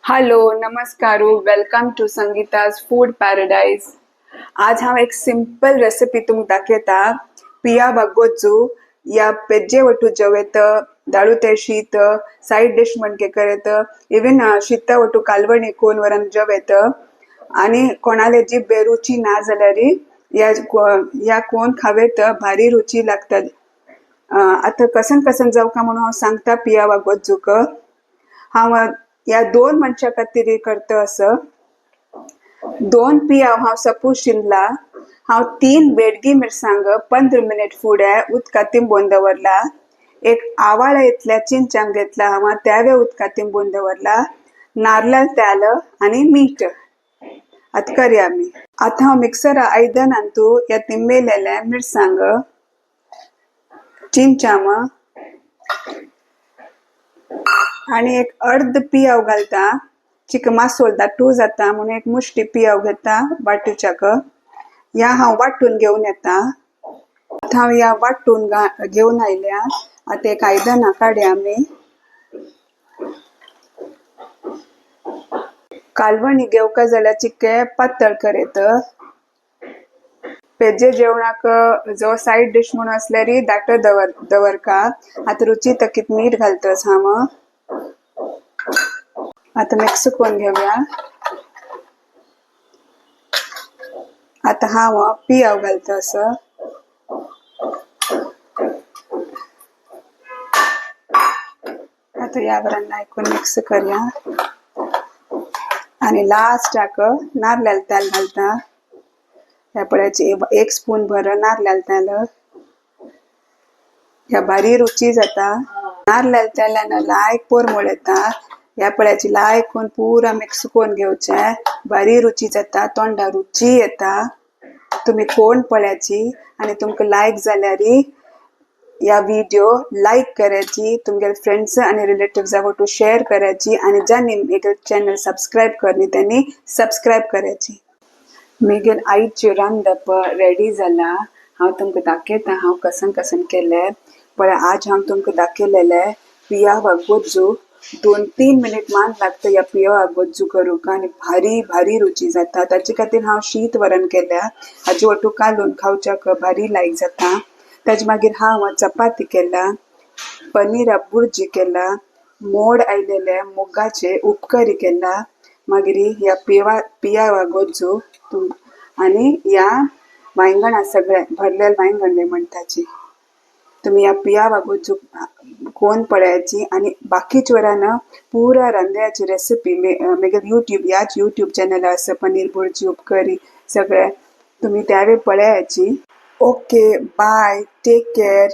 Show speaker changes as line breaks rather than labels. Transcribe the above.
Hello नमस्कारू welcome to Sangeeta's food paradise. आज हांव एक सिंपल रेसिपी तुमकां दाखयता. पिया बागोजू या पेजे वटू जेवत दाळू ते शीत साइड डिश म्हणजे करत इवन शीत वटू कालवणी कोण वरान जेवत आणि कोणाले जी बेरुची ना जाल्यार या कोण खावेत भारी रुची लागतात. आता कसन कसन जावका म्हणून हांव सांगता पिया बागोजूक. हांव या दोन मनशा खातीर करता असं. दोन पियाव हांव सपूस शिनला. हांव 3 बेडगी मिरसांग 15 मिनिट फुडें उदकात तिंबून दवरला. एक आवाळ इतल्या चिंचांक घेतला हांव त्यावे उदकात तिंबून दवरला. नारळ तेल आणि मीठ. आता करया आमी. आता हांव मिक्सर आयदनान तू या तिंबेलेले मिरसांग चिंचाम आणि एक अर्ध पियाव घालता. चिक मासोल दाटू जाता म्हणून एक मुष्टी पियाव घेता वाटूच्याक. या हांव वाटून घेऊन येता. आता हांव या वाटून घेऊन आयल्या. आता एक आयदना काडया आमी. कालवणी घेवका जाल्यार चिक्के पातळ करत. पेजे जेवणाक जो साइड डिश म्हणून असल्यार दाट दवरका. आता रुची तकीत मीठ घालतस हांव. आता मिक्स करून घेऊया. आता हांव पियाव घालता असं. आता या बरोबर ऐकून मिक्स करूया आणि लास्टाक नारळाल तेल घालता. ह्या पळयाची 1 स्पून भर नारळाल तेल. ह्या भारी रुची जाता. नारळाल तेलान लायक पोरमोळ येता. ह्या पळयाची लायक करून पुरा मिक्स करून घेवचे. भारी रुची जाता. तोंडा रुची येता. तुम्ही कोण पळयाची आणि तुमका लायक जाल्यार या व्हिडिओ लाइक करायची, तुमगे फ्रेंड्स आणि रिलेटिव्स वाटू शेअर करायची आणि ज्यांनी मेरे चॅनल सबस्क्राइब करनी त्यांनी सबस्क्राइब करायची. मेगेन आईची रांदप रेडी जाला. हांव तुमकां दाखयता हांव कसन कसन केले. पळय आज हांव तुमकां दाखयलेले पिया बागोजू. 2-3 मिनिट मान लागता या पिया बागोजू करूक आणि भारी भारी रुची जाता. ताचे खातीर हांव शीत वरण केल्या. हाचे वटू कालून खावच्याक भारी लायक जाता. ताचे मागीर हांव चपाती केला, पनीर बुर्जी केला, मोड आयलेले मुगाचे उपकरी केला. मागीर या पिया बागोजू आणि या वांयगणा सगळे भरलेले वांयगण म्हणटाची. तुम्ही या पिया बागोजू कोण पळयाची आणि बाकीच्या वरान पुरा रांदयाची रेसिपी मेगेर याच यूट्यूब चॅनल आसा पनीर बुर्जी उपकरी सगळे तुम्ही त्यावे पळयाची. Okay bye take care.